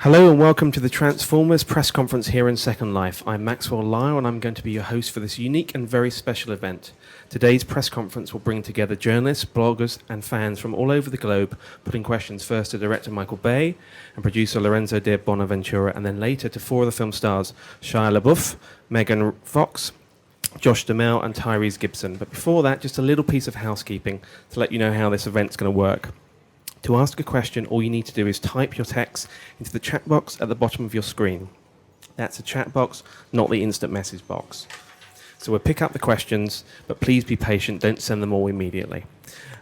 Hello and welcome to the Transformers press conference here in Second Life. I'm Maxwell Lyle and I'm going to be your host for this unique and very special event. Today's press conference will bring together journalists, bloggers and fans from all over the globe, putting questions first to director Michael Bay and producer Lorenzo di Bonaventura, and then later to four of the film stars, Shia LaBeouf, Megan Fox, Josh Duhamel and Tyrese Gibson. But before that, just a little piece of housekeeping to let you know how this event's going to work. To ask a question, all you need to do is type your text into the chat box at the bottom of your screen. That's a chat box, not the instant message box. So we'll pick up the questions, but please be patient, don't send them all immediately.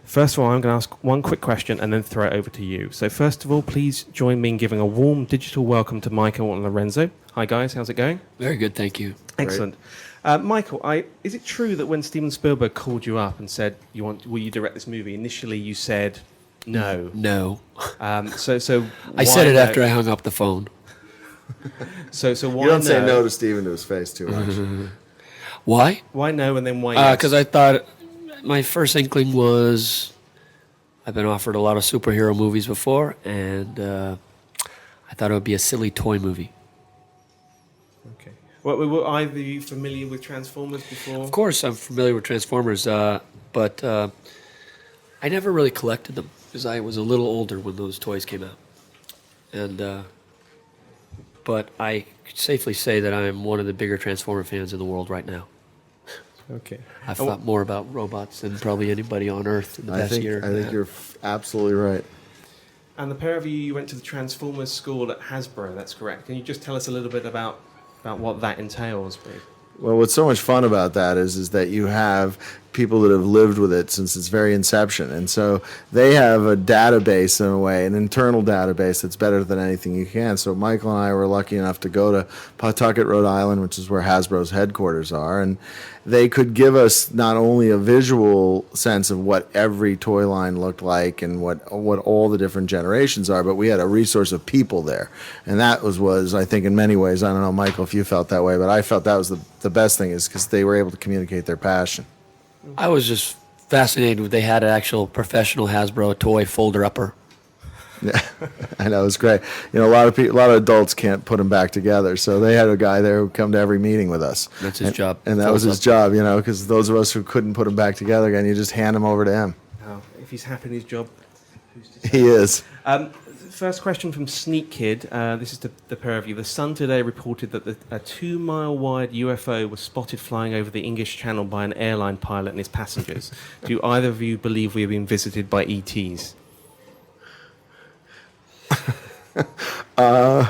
First of all, I'm going to ask one quick question and then throw it over to you. So first of all, please join me in giving a warm digital welcome to Michael and Lorenzo. Hi guys, how's it going? Very good, thank you. Excellent. Michael, is it true that when Steven Spielberg called you up and said, will you direct this movie, initially you said no? No. So I said it after I hung up the phone. So why You don't no? say no to Steven to his face too much. Why? Why no and then why yes? Because I thought my first inkling was I've been offered a lot of superhero movies before, and I thought it would be a silly toy movie. Okay. Well, were either of you familiar with Transformers before? Of course, I'm familiar with Transformers, but I never really collected them because I was a little older when those toys came out. And but I could safely say that I'm one of the bigger Transformer fans in the world right now. Okay. I've thought more about robots than probably anybody on Earth in the past year. I think you're absolutely right. And the pair of you went to the Transformers school at Hasbro, that's correct. Can you just tell us a little bit about what that entails, please? Well, what's so much fun about that is that you have people that have lived with it since its very inception. And so they have a database in a way, an internal database that's better than anything you can. So Michael and I were lucky enough to go to Pawtucket, Rhode Island, which is where Hasbro's headquarters are. And they could give us not only a visual sense of what every toy line looked like and what all the different generations are, but we had a resource of people there. And that was I think, in many ways, I don't know, Michael, if you felt that way, but I felt that was the best thing, is because they were able to communicate their passion. I was just fascinated with they had an actual professional Hasbro toy folder upper. Yeah, I know, it was great. You know, a lot of adults can't put them back together, so they had a guy there who come to every meeting with us. That's his job. And that was his job, you know, because those of us who couldn't put them back together again, you just hand them over to him. Oh, if he's happy in his job, who's to say? He is. First question from Sneak Kid. This is to the pair of you. The Sun today reported that a 2-mile-wide UFO was spotted flying over the English Channel by an airline pilot and his passengers. Do either of you believe we have been visited by ETs? I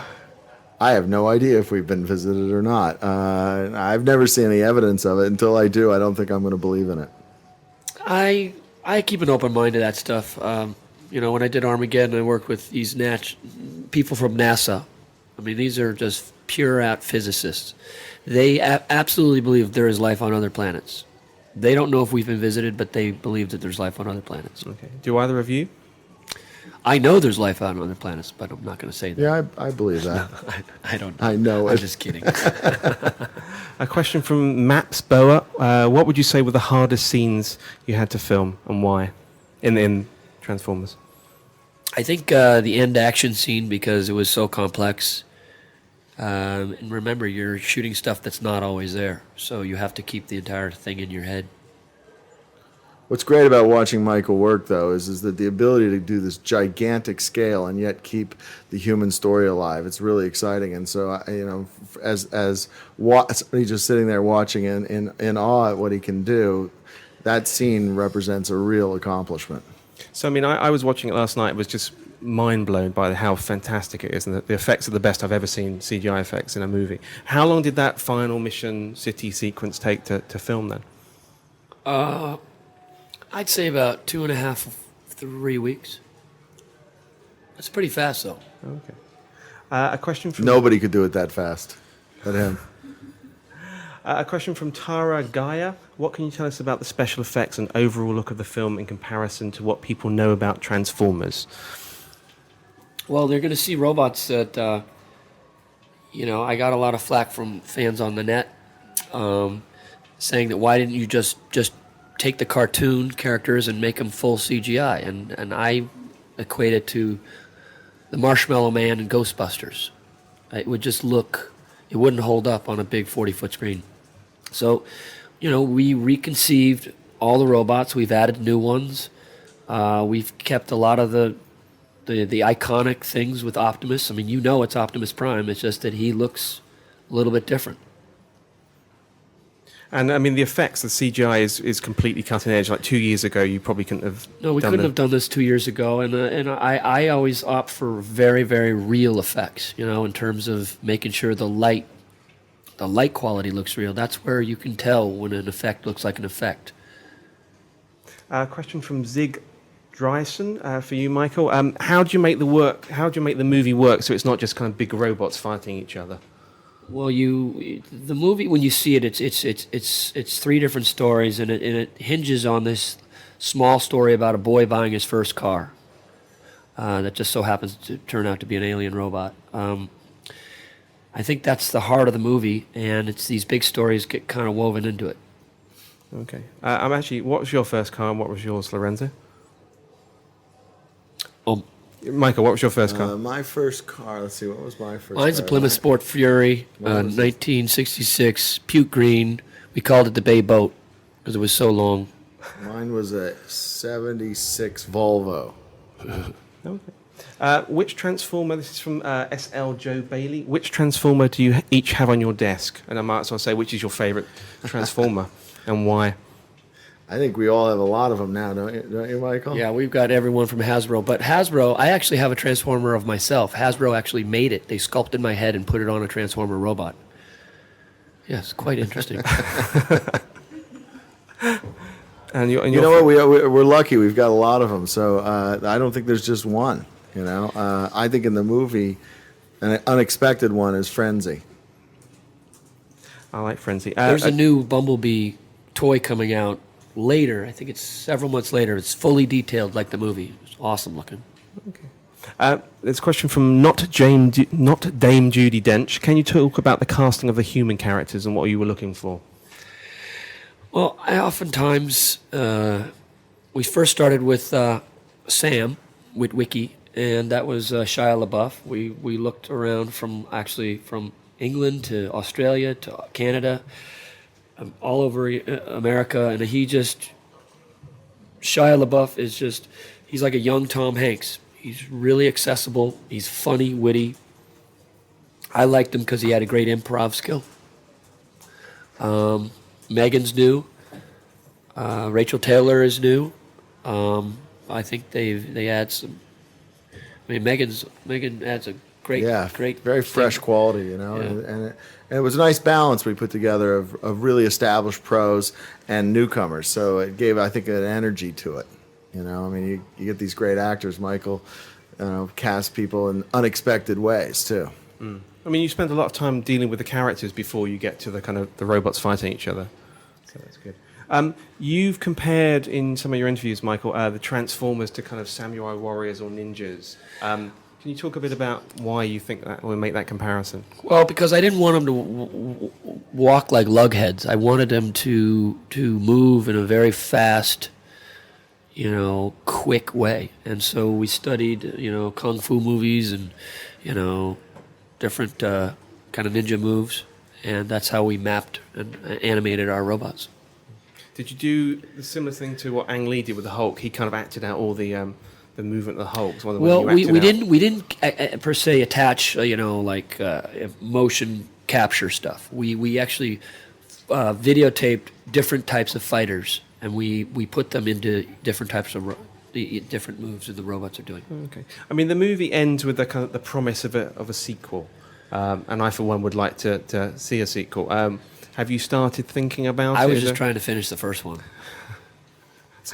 have no idea if we've been visited or not. I've never seen any evidence of it. Until I do, I don't think I'm going to believe in it. I keep an open mind to that stuff. You know, when I did Armageddon, I worked with these people from NASA. I mean, these are just pure-out physicists. They absolutely believe there is life on other planets. They don't know if we've been visited, but they believe that there's life on other planets. Okay. Do either of you? I know there's life on other planets, but I'm not going to say that. Yeah, I believe that. I don't know. I know I'm it. just kidding. A question from Maps Boa. What would you say were the hardest scenes you had to film and why in Transformers? I think the end action scene, because it was so complex. And remember, you're shooting stuff that's not always there, so you have to keep the entire thing in your head. What's great about watching Michael work, though, is that the ability to do this gigantic scale and yet keep the human story alive. It's really exciting. And so, you know, as somebody just sitting there watching in awe at what he can do, that scene represents a real accomplishment. So, I mean, I was watching it last night. It was just mind blown by how fantastic it is, and the effects are the best I've ever seen CGI effects in a movie. How long did that final mission city sequence take to film then? I'd say about 2.5, 3 weeks. That's pretty fast, though. Okay. A question from Nobody could do it that fast but him. A question from Tara Gaia. What can you tell us about the special effects and overall look of the film in comparison to what people know about Transformers? Well, they're going to see robots that, you know, I got a lot of flack from fans on the net saying that why didn't you just take the cartoon characters and make them full CGI? And I equate it to the Marshmallow Man in Ghostbusters. It would just it wouldn't hold up on a big 40-foot screen. So, we reconceived all the robots. We've added new ones. We've kept a lot of the iconic things with Optimus. I mean, it's Optimus Prime. It's just that he looks a little bit different. And I mean, the effects, the CGI is completely cutting edge. Like 2 years ago, you probably couldn't have. No, we couldn't have done this 2 years ago. And I always opt for very, very real effects. In terms of making sure the light quality looks real. That's where you can tell when an effect looks like an effect. Question from Zig Dryson for you, Michael. How do you make the movie work so it's not just kind of big robots fighting each other? Well, the movie, when you see it, it's three different stories, and it hinges on this small story about a boy buying his first car that just so happens to turn out to be an alien robot. I think that's the heart of the movie, and it's these big stories get kind of woven into it. Okay. What was your first car and what was yours, Lorenzo? Michael, what was your first car? My first car, let's see, what was my first Mine's car? a Plymouth Sport Fury, 1966, puke green. We called it the Bay Boat because it was so long. Mine was a 76 Volvo. Okay. Which Transformer, this is from SL Joe Bailey, which Transformer do you each have on your desk? And I might as well say, which is your favourite Transformer and why? I think we all have a lot of them now, don't you, Michael? Yeah, we've got everyone from Hasbro. But Hasbro, I actually have a Transformer of myself. Hasbro actually made it. They sculpted my head and put it on a Transformer robot. Yes, quite interesting. And you know what? We're lucky. We've got a lot of them. So I don't think there's just one. I think in the movie, an unexpected one is Frenzy. I like Frenzy. There's a new Bumblebee toy coming out later. I think it's several months later. It's fully detailed like the movie. It's awesome looking. Okay. There's a question from not Dame Judi Dench. Can you talk about the casting of the human characters and what you were looking for? Well, I oftentimes, we first started with Sam Witwicky, and that was Shia LaBeouf. We looked around from England to Australia to Canada, all over America, and Shia LaBeouf he's like a young Tom Hanks. He's really accessible. He's funny, witty. I liked him because he had a great improv skill. Megan's new. Racheal Taylor is new. I think they add some. I mean, Megan adds a great, very fresh quality, Yeah. and it was a nice balance we put together of really established pros and newcomers. So it gave, I think, an energy to it. I mean, you get these great actors, Michael, cast people in unexpected ways too. Mm. I mean, you spend a lot of time dealing with the characters before you get to the kind of the robots fighting each other. So that's good. You've compared in some of your interviews, Michael, the Transformers to kind of samurai warriors or ninjas. Can you talk a bit about why you think that or make that comparison? Well, because I didn't want them to walk like lugheads. I wanted them to move in a very fast, quick way. And so we studied, kung fu movies and, different kind of ninja moves. And that's how we mapped and animated our robots. Did you do the similar thing to what Ang Lee did with the Hulk? He kind of acted out all the movement of the Hulk. Well, we didn't per se attach motion capture stuff. We actually videotaped different types of fighters, and we put them into different types of the different moves that the robots are doing. Okay. I mean, the movie ends with the kind of the promise of a sequel, and I for one would like to see a sequel. Have you started thinking about it? I was just trying to finish the first one. It's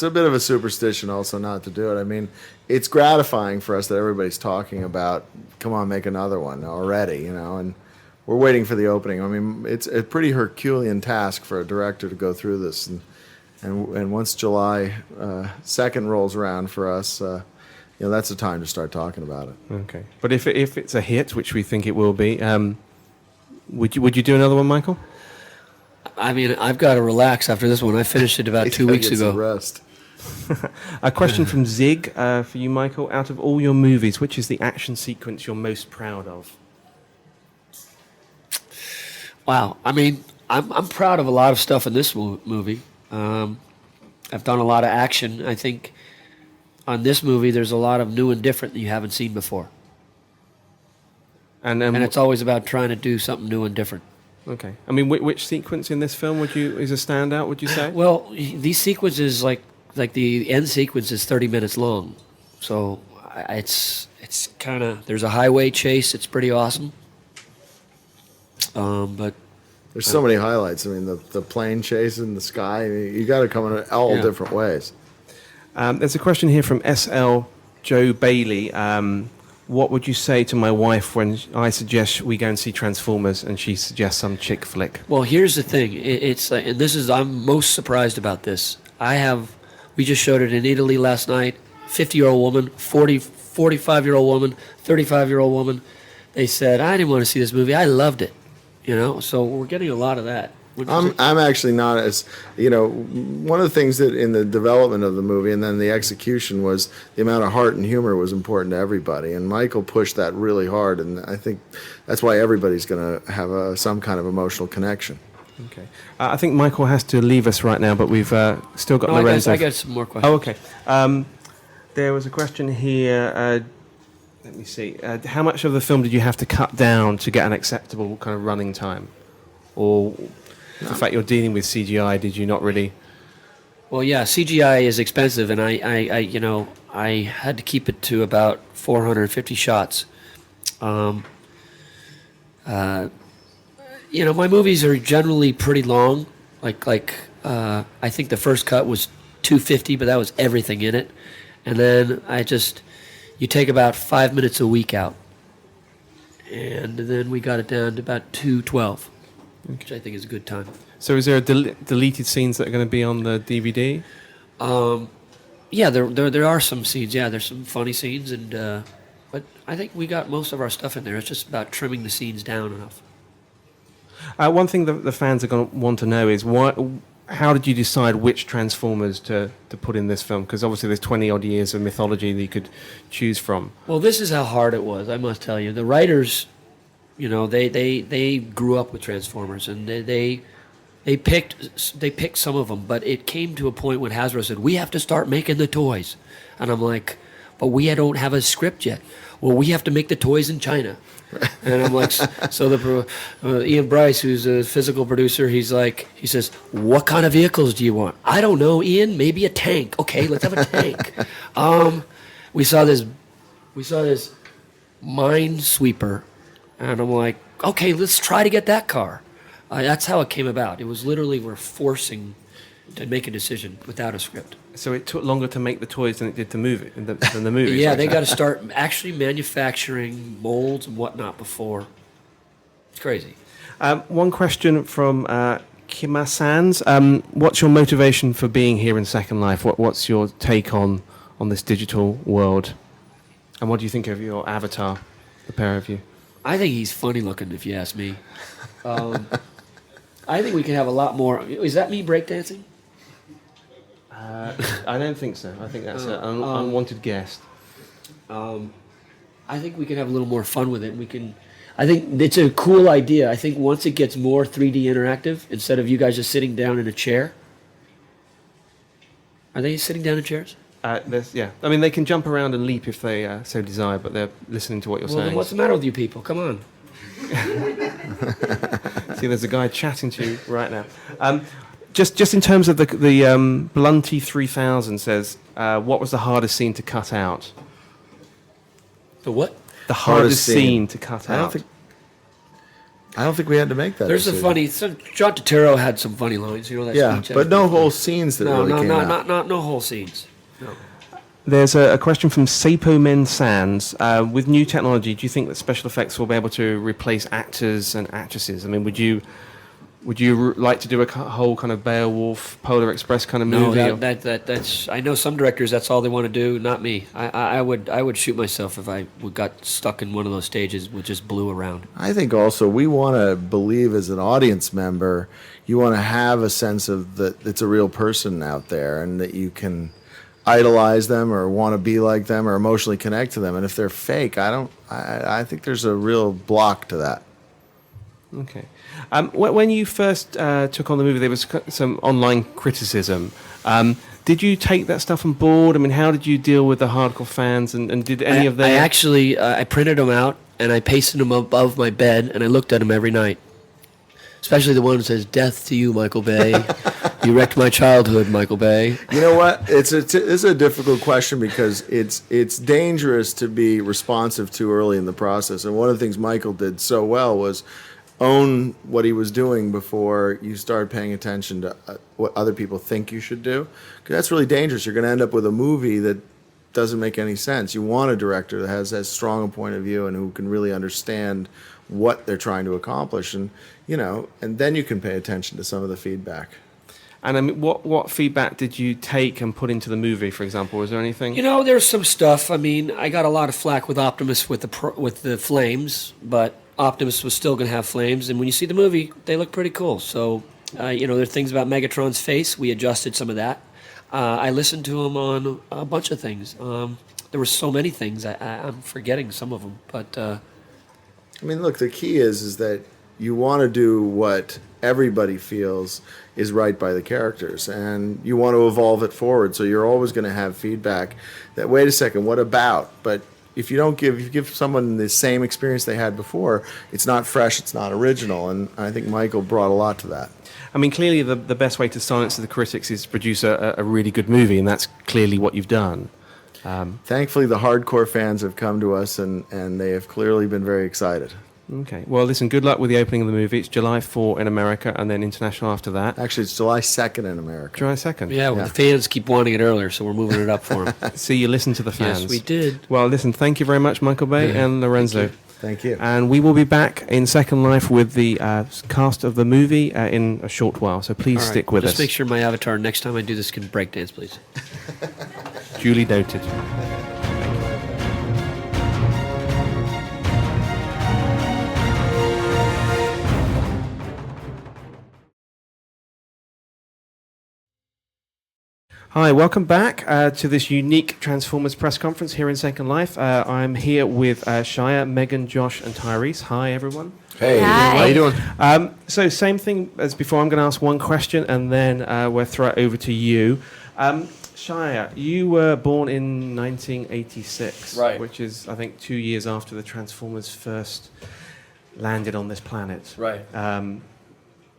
a bit of a superstition also not to do it. I mean, it's gratifying for us that everybody's talking about, come on, make another one already, and we're waiting for the opening. I mean, it's a pretty Herculean task for a director to go through this, and once July 2nd rolls around for us, that's the time to start talking about it. Okay, but if it's a hit, which we think it will be, would you do another one, Michael? I mean, I've got to relax after this one. I finished it about 2 weeks ago. Rest. A question from Zig for you, Michael. Out of all your movies, which is the action sequence you're most proud of? Wow. I mean, I'm proud of a lot of stuff in this movie. I've done a lot of action. I think on this movie, there's a lot of new and different that you haven't seen before. And it's always about trying to do something new and different. Okay. I mean, which sequence in this film is a standout, would you say? Well, these sequences, like the end sequence is 30 minutes long. So it's kind of, there's a highway chase. It's pretty awesome. But there's so many highlights. I mean, the plane chase in the sky. I mean, you got to come in all different ways. There's a question here from SL Joe Bailey. What would you say to my wife when I suggest we go and see Transformers and she suggests some chick flick? Well, here's the thing. And this is, I'm most surprised about this. We just showed it in Italy last night. 50-year-old woman, 45-year-old woman, 35-year-old woman. They said, I didn't want to see this movie. I loved it. So we're getting a lot of that. I'm actually not as, one of the things that in the development of the movie and then the execution was the amount of heart and humor was important to everybody. And Michael pushed that really hard. And I think that's why everybody's going to have some kind of emotional connection. Okay. I think Michael has to leave us right now, but we've still got Lorenzo. I got some more questions. Oh, okay. There was a question here. Let me see. How much of the film did you have to cut down to get an acceptable kind of running time? Or the fact you're dealing with CGI, did you not really? Well, yeah, CGI is expensive, and I had to keep it to about 450 shots. My movies are generally pretty long. I think the first cut was 250, but that was everything in it. And then you take about 5 minutes a week out. And then we got it down to about 212. Which I think is a good time. So is there deleted scenes that are going to be on the DVD? Yeah, there are some scenes. Yeah, there's some funny scenes, but I think we got most of our stuff in there. It's just about trimming the scenes down enough. One thing that the fans are going to want to know is how did you decide which Transformers to put in this film? Because obviously there's 20-odd years of mythology that you could choose from. Well, this is how hard it was, I must tell you. The writers... they grew up with Transformers, and they picked some of them, but it came to a point when Hasbro said, we have to start making the toys. And I'm like, but we don't have a script yet. Well, we have to make the toys in China. And I'm like, so Ian Bryce, who's a physical producer, he says, what kind of vehicles do you want? I don't know, Ian, maybe a tank. Okay, let's have a tank. We saw this Minesweeper. And I'm like, okay, let's try to get that car. That's how it came about. It was literally we're forcing to make a decision without a script. So it took longer to make the toys than it did to than the movies. Yeah, they got to start actually manufacturing molds and whatnot before. It's crazy. One question from Kima Sands. What's your motivation for being here in Second Life? What's your take on this digital world? And what do you think of your avatar, the pair of you? I think he's funny looking, if you ask me. I think we can have a lot more. Is that me breakdancing? I don't think so. I think that's an unwanted guest. I think we can have a little more fun with it. I think it's a cool idea. I think once it gets more 3D interactive, instead of you guys just sitting down in a chair. Are they sitting down in chairs? Yeah. I mean, they can jump around and leap if they so desire, but they're listening to what you're saying. Then what's the matter with you people? Come on. See, there's a guy chatting to you right now. Just in terms of the Blunty 3000 says, what was the hardest scene to cut out? The what? The hardest scene to cut out. I don't think we had to make that. There's decision. John Turturro had some funny lines. That speech but no whole scenes that really came out. No whole scenes. No. There's a question from Sapo Men Sands. With new technology, do you think that special effects will be able to replace actors and actresses? I mean, would you like to do a whole kind of Beowulf, Polar Express kind of movie? No, that's. I know some directors. That's all they want to do. Not me. I would shoot myself if I got stuck in one of those stages which just blew around. I think also we want to believe as an audience member, you want to have a sense of that it's a real person out there, and that you can idolize them or want to be like them or emotionally connect to them. And if they're fake, I think there's a real block to that. Okay. When you first took on the movie, there was some online criticism. Did you take that stuff on board? I mean, how did you deal with the hardcore fans, and did any of them? I actually I printed them out and I pasted them above my bed and I looked at them every night. Especially the one that says "Death to you, Michael Bay." You wrecked my childhood, Michael Bay. You know what? It's a difficult question because it's dangerous to be responsive too early in the process. And one of the things Michael did so well was own what he was doing before you start paying attention to what other people think you should do. 'Cause that's really dangerous. You're going to end up with a movie that doesn't make any sense. You want a director that has as strong a point of view and who can really understand what they're trying to accomplish, and and then you can pay attention to some of the feedback. And I mean, what feedback did you take and put into the movie, for example? Was there anything? There's some stuff. I mean, I got a lot of flack with Optimus with the flames, but Optimus was still going to have flames. And when you see the movie, they look pretty cool. So, there are things about Megatron's face. We adjusted some of that. I listened to him on a bunch of things. There were so many things. I'm forgetting some of them, but. I mean, look, the key is that you want to do what everybody feels is right by the characters, and you want to evolve it forward. So you're always going to have feedback that, wait a second, what about? But if you give someone the same experience they had before, it's not fresh, it's not original, and I think Michael brought a lot to that. I mean, clearly the best way to silence the critics is to produce a really good movie, and that's clearly what you've done. Thankfully, the hardcore fans have come to us, and they have clearly been very excited. Okay. Well, listen, good luck with the opening of the movie. It's July 4 in America and then international after that. Actually, it's July 2nd in America. July 2nd? Yeah, well, the fans keep wanting it earlier, so we're moving it up for them. See, you listen to the fans. Yes, we did. Well, listen, thank you very much, Michael Bay and Lorenzo. Thank you. And we will be back in Second Life with the cast of the movie in a short while, so please stick with us. Just make sure my avatar, next time I do this, can breakdance, please. Duly noted. Hi, welcome back to this unique Transformers press conference here in Second Life. I'm here with Shia, Megan, Josh, and Tyrese. Hi, everyone. Hey, Hi. how you doing? So same thing as before. I'm going to ask one question, and then we'll throw it over to you. Shia, you were born in 1986, Right. which is, I think, 2 years after the Transformers first landed on this planet. Right.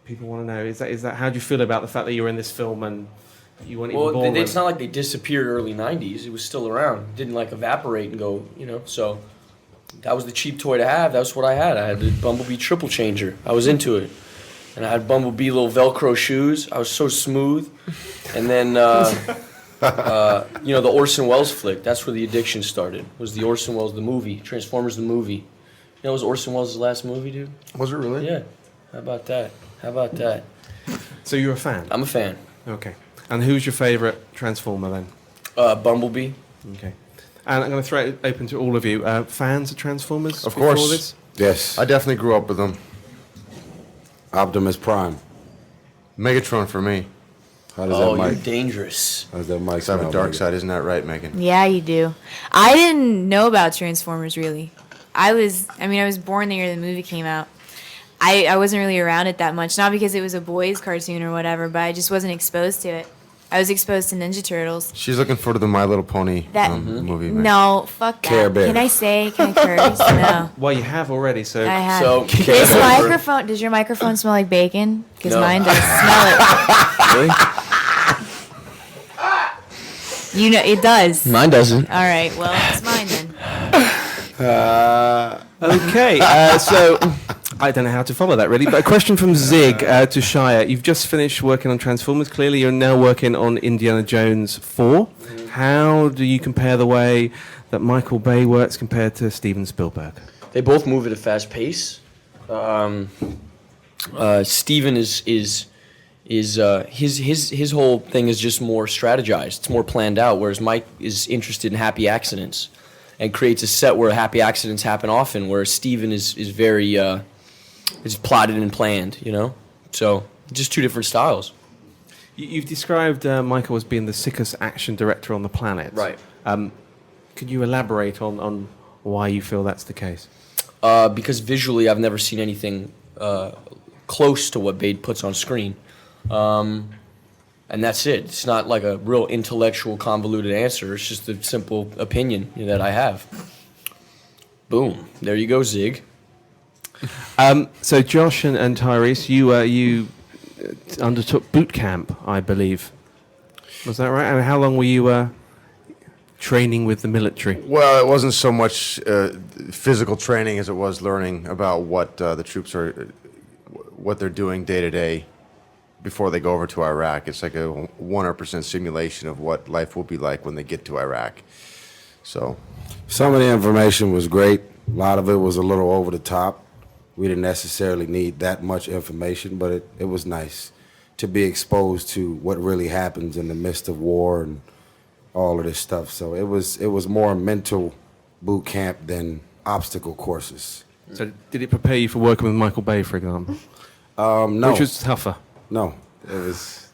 People want to know, is that how do you feel about the fact that you were in this film and you weren't even Well, born? it's not like they disappeared early 90s. It was still around. It didn't evaporate and go, so that was the cheap toy to have. That's what I had. I had the Bumblebee triple changer. I was into it. And I had Bumblebee little Velcro shoes. I was so smooth. And then, the Orson Welles flick. That's where the addiction started. Was the Orson Welles, the movie. Transformers, the movie. It was Orson Welles' last movie, dude? Was it really? Yeah. How about that? So you're a fan? I'm a fan. Okay. And who's your favourite Transformer then? Bumblebee. Okay. And I'm going to throw it open to all of you. Fans of Transformers? Of before course. This? Yes. I definitely grew up with them. Optimus Prime. Megatron for me. How does that You're mic? dangerous. How does that mic It's have a smell, dark Megan? side. Isn't that right, Megan? Yeah, you do. I didn't know about Transformers, really. I was born the year the movie came out. I wasn't really around it that much. Not because it was a boys' cartoon or whatever, but I just wasn't exposed to it. I was exposed to Ninja Turtles. She's looking forward to the My Little Pony Mm-hmm. movie. Megan. No, fuck that. Care Bear. Can I curse? No. Well, you have already, so... I have. So, This microphone, does your microphone smell like bacon? Because No. mine does smell it. Really? It does. Mine doesn't. All right, well, it's mine then. Okay, so I don't know how to follow that really, but a question from Zig to Shia. You've just finished working on Transformers. Clearly, you're now working on Indiana Jones 4. How do you compare the way that Michael Bay works compared to Steven Spielberg? They both move at a fast pace. Steven is his whole thing is just more strategized. It's more planned out. Whereas Mike is interested in happy accidents, and creates a set where happy accidents happen often. Whereas Steven is very is plotted and planned. So just two different styles. You've described Michael as being the sickest action director on the planet. Right. Could you elaborate on why you feel that's the case? Because visually, I've never seen anything close to what Bade puts on screen. And that's it. It's not like a real intellectual, convoluted answer. It's just a simple opinion that I have. Boom. There you go, Zig. So Josh and Tyrese, you undertook boot camp, I believe. Was that right? And how long were you training with the military? Well, it wasn't so much physical training as it was learning about what the troops are, what they're doing day to day before they go over to Iraq. It's like a 100% simulation of what life will be like when they get to Iraq. So, some of the information was great. A lot of it was a little over the top. We didn't necessarily need that much information, but it was nice to be exposed to what really happens in the midst of war and all of this stuff. So it was more mental boot camp than obstacle courses. So did it prepare you for working with Michael Bay, for example? No. Which was tougher? No. It was...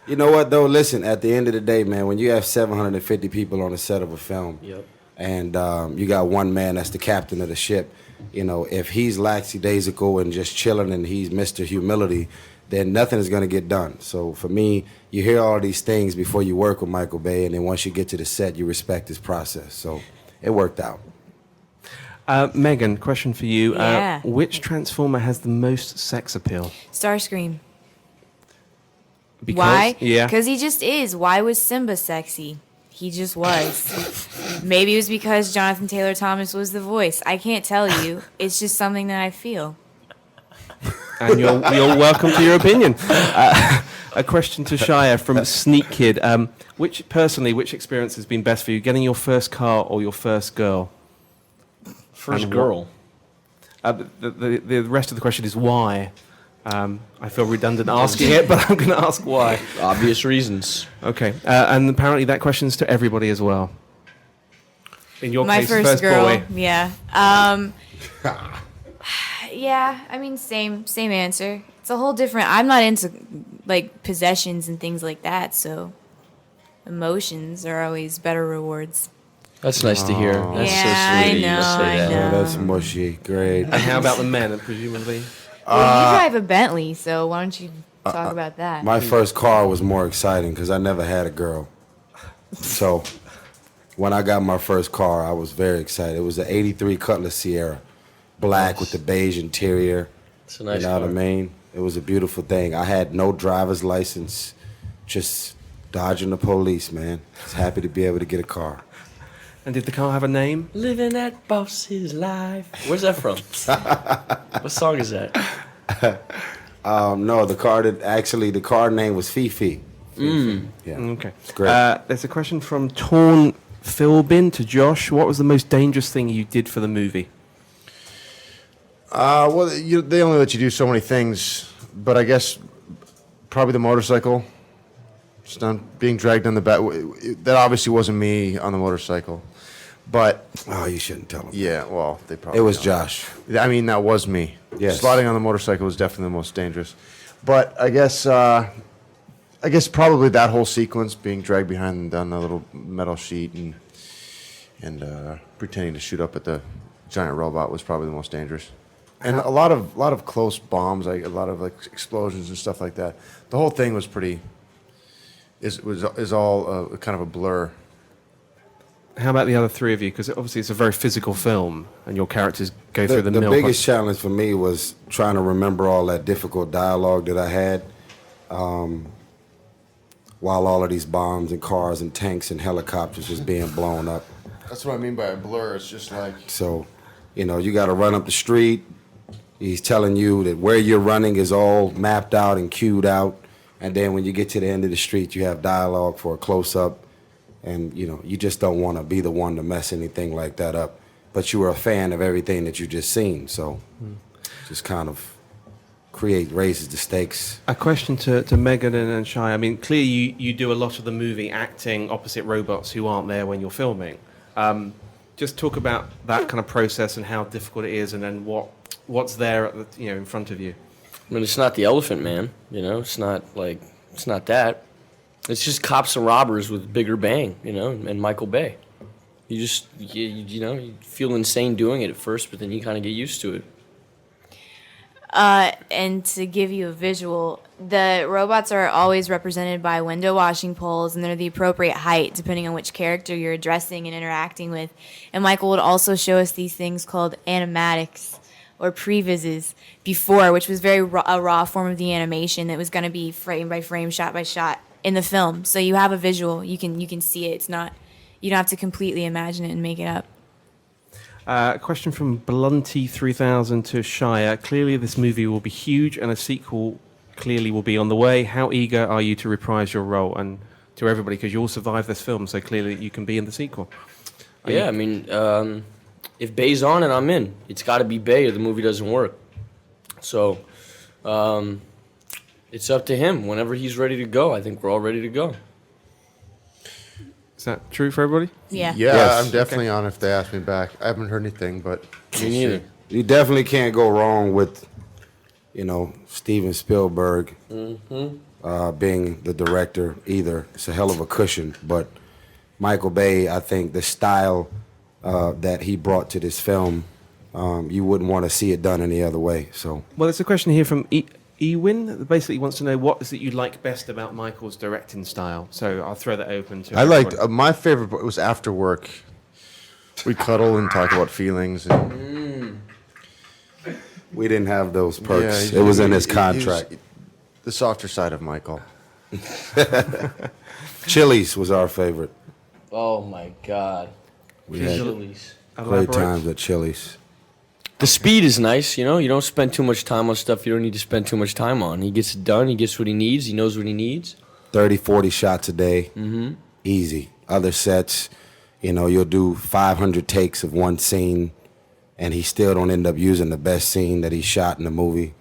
You know what, though? Listen, at the end of the day, man, when you have 750 people on the set of a film, Yep. and you got one man that's the captain of the ship, you know, if he's lackadaisical and just chilling and he's Mr. Humility, then nothing is going to get done. So for me, you hear all these things before you work with Michael Bay, and then once you get to the set, you respect his process. So it worked out. Megan, question for you. Yeah. Which Transformer has the most sex appeal? Starscream. Because, Why? Yeah. Because he just is. Why was Simba sexy? He just was. Maybe it was because Jonathan Taylor Thomas was the voice. I can't tell you. It's just something that I feel. And you're welcome to your opinion. A question to Shia from Sneak Kid. Which experience has been best for you? Getting your first car or your first girl? First And girl. The rest of the question is why. I feel redundant asking it, but I'm going to ask why. Obvious reasons. Okay. And apparently that question's to everybody as well. In your My case, first girl. boy. Yeah. Yeah. I mean, same answer. It's a whole different. I'm not into like possessions and things like that. So emotions are always better rewards. That's nice to hear. That's Yeah, so sweet. I know, You say I that. know. Yeah, that's mushy. Great. And how about the men, presumably? Well, you drive a Bentley, so why don't you talk about that? My first car was more exciting because I never had a girl. So when I got my first car, I was very excited. It was an 83 Cutlass Sierra, black with the beige interior. It's a nice You know what I car. mean? It was a beautiful thing. I had no driver's license, just dodging the police, man. I was happy to be able to get a car. And did the car have a name? Living that boss's life. Where's that from? What song is that? No, the car name was Fifi. Fifi. Yeah. Okay. Great. There's a question from Torn Philbin to Josh. What was the most dangerous thing you did for the movie? Well, they only let you do so many things, but I guess probably the motorcycle. Stunt, being dragged on the back. That obviously wasn't me on the motorcycle, but Oh, you shouldn't tell him. yeah, well, they probably. It was don't. Josh. I mean, that was me. Yes. Sliding on the motorcycle was definitely the most dangerous, but I guess probably that whole sequence, being dragged behind on the little metal sheet and pretending to shoot up at the giant robot, was probably the most dangerous. And a lot of close bombs, like a lot of like explosions and stuff like that. The whole thing was pretty. Is all kind of a blur. How about the other three of you? Because obviously it's a very physical film, and your characters go through the The mill. biggest challenge for me was trying to remember all that difficult dialogue that I had while all of these bombs and cars and tanks and helicopters was being blown up. That's what I mean by a blur. It's just like So, you got to run up the street. He's telling you that where you're running is all mapped out and queued out. And then when you get to the end of the street, you have dialogue for a close-up. And, you just don't want to be the one to mess anything like that up. But you were a fan of everything that you just seen. So just kind of raises the stakes. A question to Megan and Shia. I mean, clearly you do a lot of the movie acting opposite robots who aren't there when you're filming. Just talk about that kind of process and how difficult it is, and then what's there at in front of you. I mean, it's not the Elephant Man, It's not like It's not that. It's just cops and robbers with bigger bang, you know, and Michael Bay. You feel insane doing it at first, but then you kind of get used to it. And to give you a visual, the robots are always represented by window washing poles, and they're the appropriate height depending on which character you're addressing and interacting with. And Michael would also show us these things called animatics or previses before, which was a raw form of the animation that was going to be frame by frame, shot by shot in the film. So you have a visual, you can see it. It's not, you don't have to completely imagine it and make it up. A question from Blunty 3000 to Shia. Clearly this movie will be huge and a sequel clearly will be on the way. How eager are you to reprise your role? And to everybody, because you all survived this film, so clearly you can be in the sequel. I mean, if Bay's on it, I'm in. It's got to be Bay or the movie doesn't work. So it's up to him. Whenever he's ready to go, I think we're all ready to go. Is that true for everybody? Yeah. Yeah, Yes. I'm definitely on if they ask me back. I haven't heard anything, but Me neither. You definitely can't go wrong with, Steven Spielberg being the director either. It's a hell of a cushion. But Michael Bay, I think the style that he brought to this film, you wouldn't want to see it done any other way. So Well, there's a question here from Ewin that basically wants to know what is it you like best about Michael's directing style. So I'll throw that open to I liked everyone. my favorite part was after work. We cuddle and talk about feelings. And, we didn't have those perks. Yeah, it was in his he contract. the softer side of Michael. Chili's was our favorite. Oh, my God. We had Chili's. great Elaborate. times at Chili's. The speed is nice, you know. You don't spend too much time on stuff you don't need to spend too much time on. He gets it done. He gets what he needs. He knows what he needs. 30, 40 shots a day. Mm-hmm. Easy. Other sets, you'll do 500 takes of one scene, and he still don't end up using the best scene that he shot in the movie.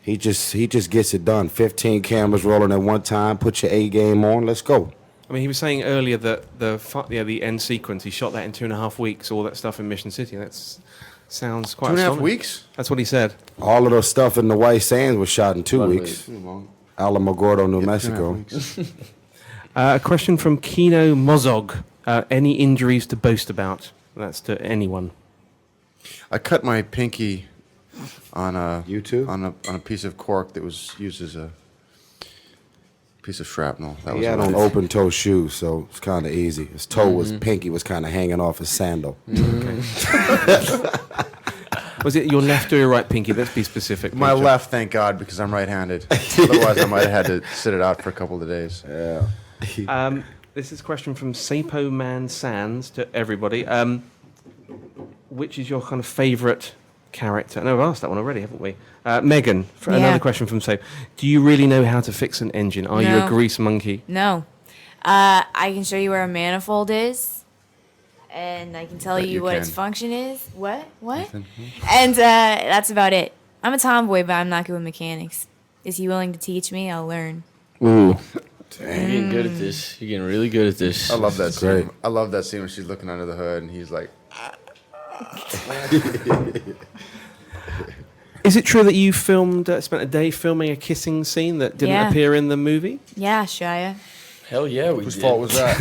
He just gets it done. 15 cameras rolling at one time. Put your A game on. Let's go. I mean, he was saying earlier that the end sequence, he shot that in 2.5 weeks, all that stuff in Mission City. Sounds quite 2.5 astonishing. weeks? That's what he said. All of the stuff in the White Sands was shot in 2 weeks. Alamogordo, New Mexico. A question from Kino Mozog. Any injuries to boast about? That's to anyone. I cut my pinky on a You too? on a piece of cork that was used as a piece of shrapnel. That He was had about on it. open toe shoes, so it's kind of easy. His toe pinky was kind of hanging off his sandal. Was it your left or your right pinky? Let's be specific. My Peter. left, thank God, because I'm right-handed. Otherwise, I might have had to sit it out for a couple of days. Yeah. This is a question from Sapo Man Sands to everybody. Which is your kind of favourite character? No, we've asked that one already, haven't we? Megan, Yeah. another question from Sapo. Do you really know how to fix an engine? Are you No. a grease monkey? No. I can show you where a manifold is, and I can tell Bet you you what its can. function is. What? And that's about it. I'm a tomboy, but I'm not good with mechanics. Is he willing to teach me? I'll learn. Ooh. You're getting good at this. You're getting really good at this. I love that scene. Great. I love that scene when she's looking under the hood and he's like, Is it true that you spent a day filming a kissing scene that didn't Yeah. appear in the movie? Yeah, Shia. Hell yeah, we whose did. fault was that?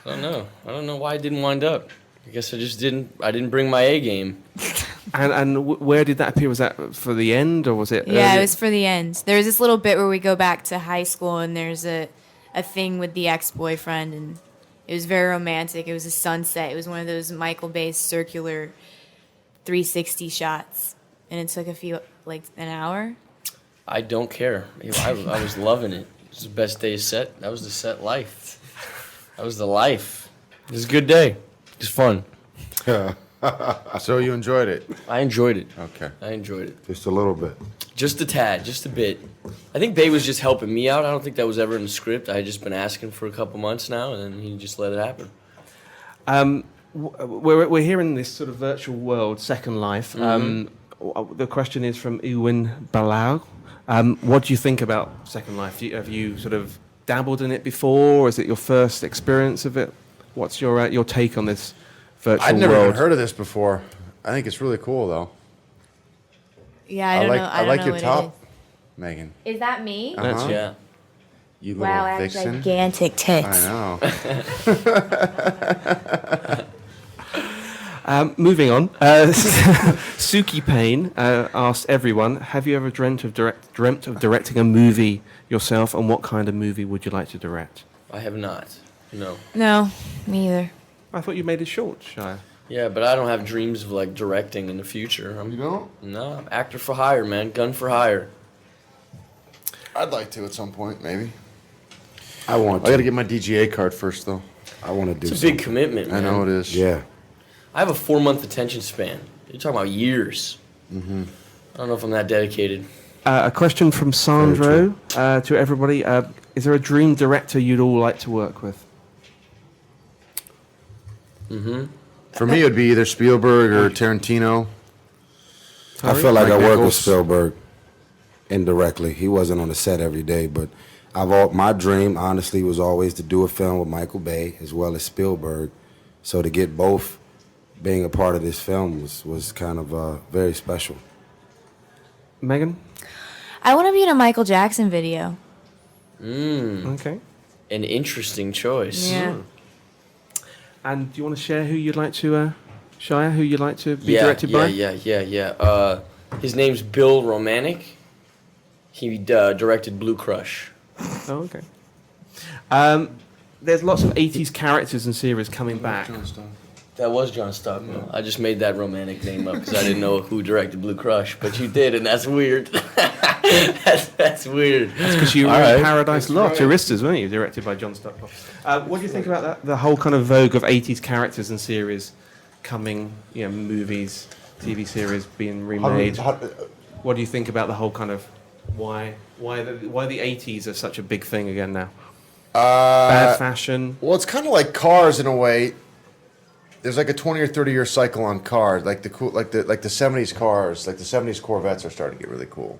I don't know. I don't know why it didn't wind up. I guess I didn't bring my A game. And where did that appear? Was that for the end, or was it? Yeah, early? it was for the end. There's this little bit where we go back to high school, and there's a thing with the ex-boyfriend, and it was very romantic. It was a sunset. It was one of those Michael Bay circular 360 shots, and it took an hour. I don't care. I was loving it. It was the best day of set. That was the set life. That was the life. It was a good day. It was fun. So you enjoyed it? I enjoyed it. Okay. I enjoyed it. Just a little bit. Just a tad, just a bit. I think Bay was just helping me out. I don't think that was ever in the script. I had just been asking for a couple months now, and then he just let it happen. We're here in this sort of virtual world, Second Life. The question is from Ewan Balau. What do you think about Second Life? Have you sort of dabbled in it before? Or is it your first experience of it? What's your take on this virtual I'd never world? even heard of this before. I think it's really cool, though. Yeah, I don't know. I like know your what it top, Megan. is that me? Uh-huh. Yeah. You little Wow, I have vixen. gigantic tits. I know. Moving on, Suki Payne asked everyone, have you ever dreamt of directing a movie yourself, and what kind of movie would you like to direct? I have not. No. No, me either. I thought you made it short, Shia. Yeah, but I don't have dreams of like directing in the future. You don't? No, I'm actor for hire, man. Gun for hire. I'd like to at some point, maybe. I want I got to to. get my DGA card first, though. I want to do It's a big something. commitment, man. I know it is. Yeah. I have a 4-month attention span. You're talking about years. Mm-hmm. I don't know if I'm that dedicated. A question from Sandro to everybody. Is there a dream director you'd all like to work with? For me, it'd be either Spielberg or Tarantino. I feel like I Mike work with Nichols. Spielberg indirectly. He wasn't on the set every day, but my dream, honestly, was always to do a film with Michael Bay as well as Spielberg. So to get both being a part of this film was kind of very special. Megan? I want to be in a Michael Jackson video. Okay. An interesting choice. Yeah. And do you want to share who you'd like to, Shia, who you'd like to be directed by? Yeah. His name's Bill Romanek. He directed Blue Crush. Oh, okay. There's lots of 80s characters and series coming back. That was John Stockwell. I just made that romantic name up because I didn't know who directed Blue Crush, but you did, and that's weird. that's weird. Because you were All in right. Paradise Lost, Touristas, weren't you? Directed by John Stockwell. What do you think about that? The whole kind of vogue of 80s characters and series coming, movies, TV series being remade. What do you think about the whole kind of why the 80s are such a big thing again now? Bad fashion. Well, it's kind of like cars in a way. There's like a 20 or 30 year cycle on cars, like the 70s cars, like the 70s Corvettes are starting to get really cool.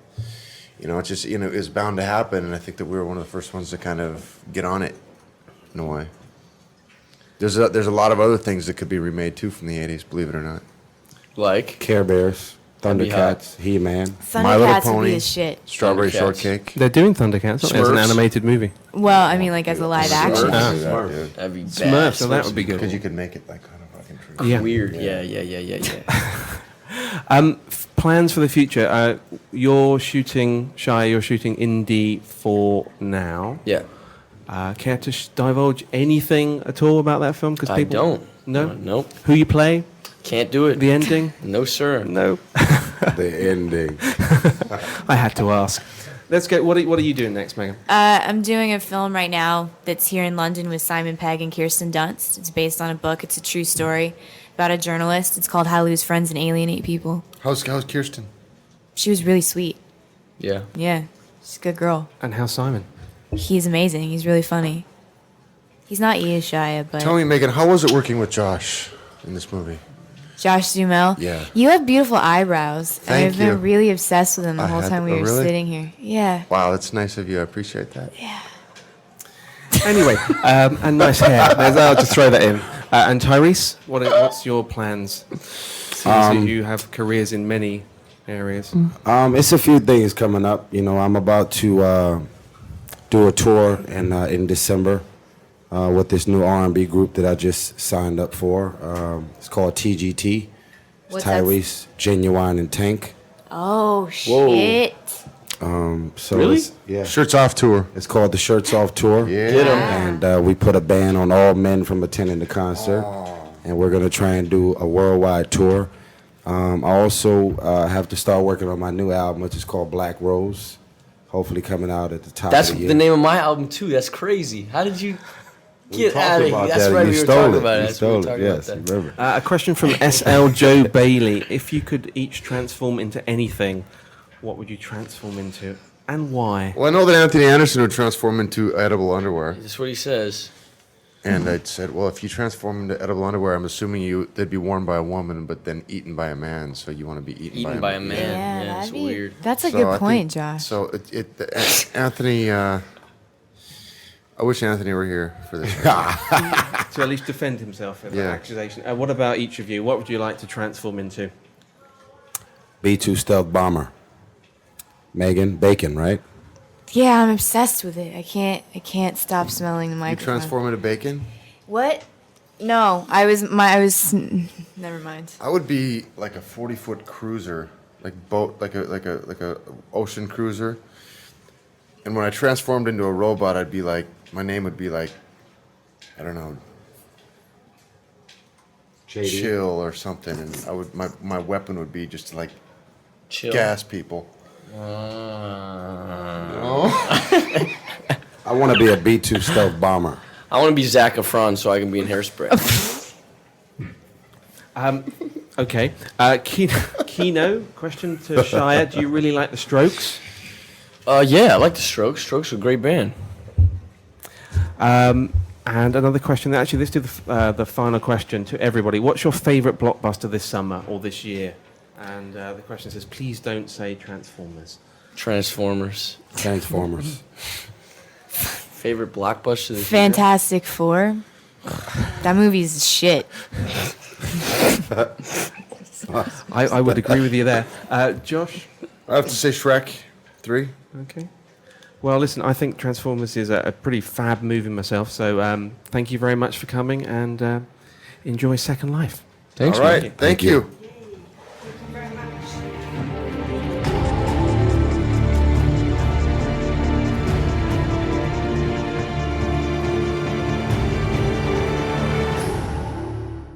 It's just it was bound to happen, and I think that we were one of the first ones to kind of get on it in a way. There's a lot of other things that could be remade too from the 80s, believe it or not. Like? Care Bears, That'd be hot. Thundercats, He-Man. My Little Thundercats would Pony. be the shit. Strawberry Thundercats. Shortcake. They're doing Thundercats, aren't they, as an Smurfs. animated movie. Well, I mean, like as a live action. Smurfs. That'd be bad. Smurfs, so that would be Because good. you could make it like kind of fucking true. Yeah. Weird. Yeah. Plans for the future. You're shooting Indie 4 now. Yeah. Care to divulge anything at all about that film? Because I don't. No? Nope. Who you play? Can't do it. The ending? No, sir. No. The ending. I had to ask. Let's go. What are you doing next, Megan? I'm doing a film right now that's here in London with Simon Pegg and Kirsten Dunst. It's based on a book. It's a true story about a journalist. It's called How to Lose Friends and Alienate People. How's Kirsten? She was really sweet. Yeah. Yeah, she's a good girl. And how's Simon? He's amazing. He's really funny. He's not you, Shia, but Tell me, Megan, how was it working with Josh in this movie? Josh Duhamel. Yeah. You have beautiful eyebrows. And Thank I've been you. really obsessed with them the I whole had time we to- oh, were really? sitting here. Yeah. Wow, that's nice of you. I appreciate that. Anyway, and nice hair. I'll just throw that in. And Tyrese, what's your plans? Seems that you have careers in many areas. It's a few things coming up. I'm about to do a tour in December with this new R&B group that I just signed up for. It's called TGT. It's What's that? Tyrese, Genuine, and Tank. Oh, shit. So Really? Yeah. Shirts off tour. It's called the Shirts Off Tour. Yeah. Get 'em. And we put a ban on all men from attending the concert. And we're going to try and do a worldwide tour. I also have to start working on my new album, which is called Black Rose. Hopefully coming out at the top That's of the year. the name of my album too. That's crazy. How did you get talked out of here? about That's that, right. and We you were stole talking it. about it. You That's what we were stole it. talking Yes, about that. remember. A question from SL Joe Bailey. If you could each transform into anything, what would you transform into, and why? Well, I know that Anthony Anderson would transform into edible underwear. That's what he says. And I said, well, if you transform into edible underwear, I'm assuming they'd be worn by a woman, but then eaten by a man. So you want to be eaten by a man. Yeah, Yeah, it's that'd be, weird. That's a So good I point, think- Josh. So Anthony, I wish Anthony were here for this. To at least defend himself of that Yeah. accusation. What about each of you? What would you like to transform into? B-2 Stealth Bomber. Megan, Bacon, right? Yeah, I'm obsessed with it. I can't stop smelling the You microphone. transform into bacon? What? No, never mind. I would be like a 40-foot cruiser, like a ocean cruiser. And when I transformed into a robot, I'd be like, my name would be like, I don't know, JD. Chill or something, and I would my weapon would be just to like Chill. gas people. I want to be a B-2 stealth bomber. I want to be Zac Efron so I can be in Hairspray. Okay. Kino, question to Shia. Do you really like the Strokes? Yeah, I like the Strokes. Strokes are a great band. And another question. Actually, let's do the final question to everybody. What's your favourite blockbuster this summer or this year? And the question says, please don't say Transformers. Transformers. Favorite blockbuster this year? Fantastic Four. That movie's shit. I would agree with you there. Josh? I have to say Shrek 3. Okay. Well, listen, I think Transformers is a pretty fab movie myself, so thank you very much for coming, and enjoy Second Life. Thanks, All man. right, thank you.